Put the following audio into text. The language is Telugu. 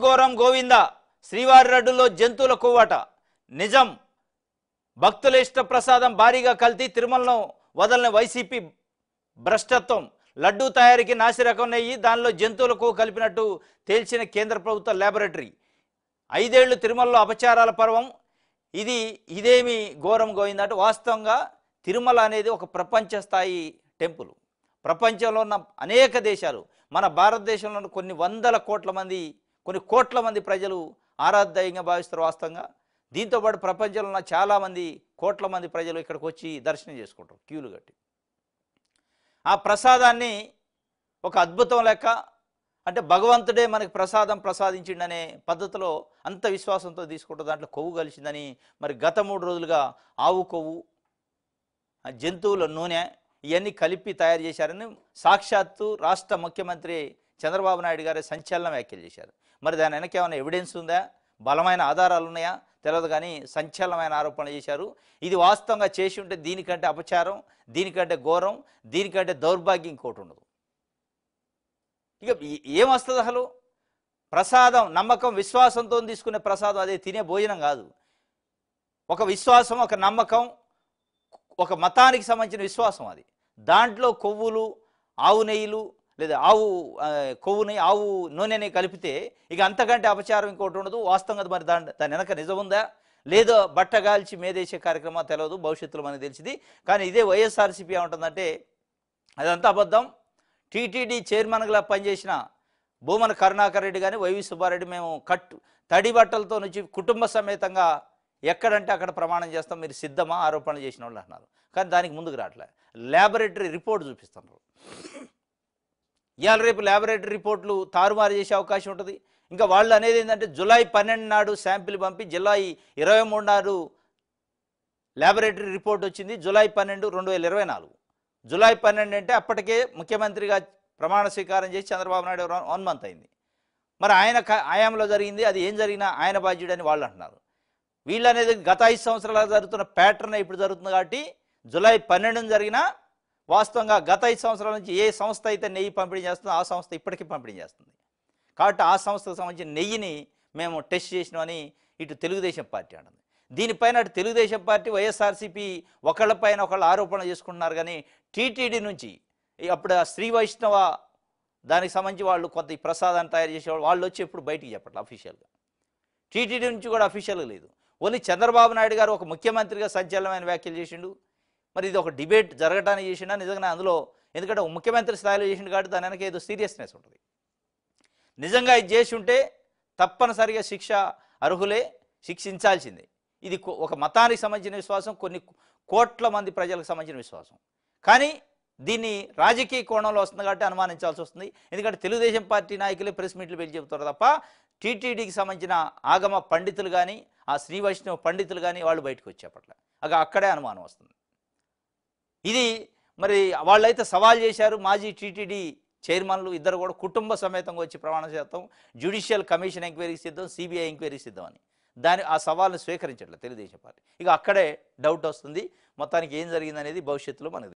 ఘోరం గోవింద శ్రీవారి రడ్డులో జంతువుల కొవ్వాట నిజం భక్తుల ఇష్ట ప్రసాదం భారీగా కల్తీ తిరుమలను వదలని వైసీపీ భ్రష్టత్వం లడ్డూ తయారీకి నాసిరకం నెయ్యి దానిలో జంతువుల కొవ్వు కలిపినట్టు తేల్చిన కేంద్ర ప్రభుత్వ ల్యాబొరేటరీ 5 ఏళ్లు తిరుమలలో అపచారాల పర్వం ఇదేమి ఘోరం గోవిందంటే వాస్తవంగా తిరుమల అనేది ఒక ప్రపంచ స్థాయి టెంపుల్ ప్రపంచంలో ఉన్న అనేక దేశాలు మన భారతదేశంలో కొన్ని వందల కోట్ల మంది కొన్ని కోట్ల మంది ప్రజలు ఆరాధ్యంగా భావిస్తారు వాస్తవంగా దీంతో పాటు ప్రపంచంలో ఉన్న చాలా మంది కోట్ల మంది ప్రజలు ఇక్కడికి వచ్చి దర్శనం చేసుకుంటారు క్యూలు కట్టి ఆ ప్రసాదాన్ని ఒక అద్భుతం లెక్క అంటే భగవంతుడే మనకి ప్రసాదం ప్రసాదించిండనే పద్ధతిలో అంత విశ్వాసంతో తీసుకుంటారు దాంట్లో కొవ్వు కలిసిందని మరి గత 3 రోజులుగా ఆవు కొవ్వు జంతువుల నూనె ఇవన్నీ కలిపి తయారు చేశారని సాక్షాత్తు రాష్ట్ర ముఖ్యమంత్రి చంద్రబాబు నాయుడు గారే సంచలన వ్యాఖ్యలు చేశారు మరి దాని వెనక ఏమైనా ఎవిడెన్స్ ఉందా బలమైన ఆధారాలు ఉన్నాయా తెలియదు కానీ సంచలనమైన ఆరోపణలు చేశారు ఇది వాస్తవంగా చేసి ఉంటే దీనికంటే అపచారం దీనికంటే ఘోరం దీనికంటే దౌర్భాగ్యం ఇంకోటి ఉండదు ఇక ఏమొస్తుంది అసలు ప్రసాదం నమ్మకం విశ్వాసంతో తీసుకునే ప్రసాదం అదే తినే భోజనం కాదు ఒక విశ్వాసం ఒక నమ్మకం ఒక మతానికి సంబంధించిన విశ్వాసం అది దాంట్లో కొవ్వులు ఆవు నెయ్యిలు లేదా ఆవు కొవ్వుని ఆవు నూనెని కలిపితే ఇక అంతకంటే అపచారం ఇంకోటి ఉండదు వాస్తవంగా మరి దాని వెనక నిజం ఉందా లేదో బట్టగాల్చి మేదేసే కార్యక్రమం తెలియదు భవిష్యత్తులో మనకు తెలిసింది కానీ ఇదే వైఎస్ఆర్సీపీ ఏమంటుందంటే అదంతా అబద్ధం టీటీడీ చైర్మన్గా పనిచేసిన భూమన కరుణాకర్ రెడ్డి కానీ వైవి సుబ్బారెడ్డి మేము తడి బట్టలతో నుంచి కుటుంబ సమేతంగా ఎక్కడంటే అక్కడ ప్రమాణం చేస్తాం మీరు సిద్ధమా ఆరోపణలు చేసిన వాళ్ళు అన్నారు కానీ దానికి ముందుకు రావట్లే ల్యాబొరేటరీ రిపోర్ట్ చూపిస్తున్నారు ఇవాళ రేపు ల్యాబొరేటరీ రిపోర్ట్లు తారుమారు చేసే అవకాశం ఉంటుంది ఇంకా వాళ్ళు అనేది ఏంటంటే జూలై 12 నాడు శాంపిల్ పంపి జూలై 23 నాడు ల్యాబొరేటరీ రిపోర్ట్ వచ్చింది జూలై 12 2024 జూలై 12 అంటే అప్పటికే ముఖ్యమంత్రిగా ప్రమాణ స్వీకారం చేసి చంద్రబాబు నాయుడు 1 మంత్ అయింది మరి ఆయన ఆయాంలో జరిగింది అది ఏం జరిగినా ఆయన బాధ్యుడని వాళ్ళు అంటున్నారు వీళ్ళు అనేది గత 5 సంవత్సరాలుగా జరుగుతున్న ప్యాటర్న్ ఇప్పుడు జరుగుతుంది కాబట్టి జూలై 12 జరిగినా వాస్తవంగా గత 5 సంవత్సరాల నుంచి ఏ సంస్థ అయితే నెయ్యి పంపిణీ చేస్తుందో ఆ సంస్థ ఇప్పటికీ పంపిణీ చేస్తుంది కాబట్టి ఆ సంస్థకు సంబంధించిన నెయ్యిని మేము టెస్ట్ చేసినామని ఇటు తెలుగుదేశం పార్టీ అంటుంది దీనిపైన అటు తెలుగుదేశం పార్టీ వైఎస్ఆర్సీపీ ఒకళ్ళపైన ఒకళ్ళు ఆరోపణ చేసుకుంటున్నారు కానీ టీటీడీ నుంచి అప్పుడు శ్రీ వైష్ణవ దానికి సంబంధించి వాళ్ళు కొంత ఈ ప్రసాదాన్ని తయారు చేసేవాళ్ళు వాళ్ళు వచ్చి ఎప్పుడు బయటికి చెప్పట్లేదు అఫీషియల్గా టీటీడీ నుంచి కూడా అఫీషియల్గా లేదు ఓన్లీ చంద్రబాబు నాయుడు గారు ఒక ముఖ్యమంత్రిగా సంచలనమైన వ్యాఖ్యలు చేసిండు మరి ఇది ఒక డిబేట్ జరగడానికి చేసిండా నిజంగా అందులో ఎందుకంటే ఒక ముఖ్యమంత్రి స్థాయిలో చేసిండు కాబట్టి దాని వెనక ఏదో సీరియస్నెస్ ఉంటుంది నిజంగా ఇది చేసి ఉంటే తప్పనిసరిగా శిక్ష అర్హులే శిక్షించాల్సిందే ఇది ఒక మతానికి సంబంధించిన విశ్వాసం కొన్ని కోట్ల మంది ప్రజలకు సంబంధించిన విశ్వాసం కానీ దీన్ని రాజకీయ కోణంలో వస్తుంది కాబట్టి అనుమానించాల్సి వస్తుంది ఎందుకంటే తెలుగుదేశం పార్టీ నాయకులే ప్రెస్ మీట్లు వెళ్ళి చెబుతారు తప్ప టీటీడీకి సంబంధించిన ఆగమ పండితులు కానీ ఆ శ్రీ వైష్ణవ పండితులు కానీ వాళ్ళు బయటకు వచ్చేపట్ల అక్కడే అనుమానం వస్తుంది ఇది మరి వాళ్ళైతే సవాల్ చేశారు మాజీ టీటీడీ చైర్మన్లు ఇద్దరు కూడా కుటుంబ సమేతంగా వచ్చి ప్రమాణం చేస్తాం జ్యుడిషియల్ కమిషన్ ఎంక్వైరీకి సిద్ధం సిబిఐ ఎంక్వైరీకి సిద్ధం అని ఆ సవాల్ని స్వీకరించట్లేదు తెలుగుదేశం పార్టీ అక్కడే డౌట్ వస్తుంది మొత్తానికి ఏం జరిగిందనేది భవిష్యత్తులో మనకు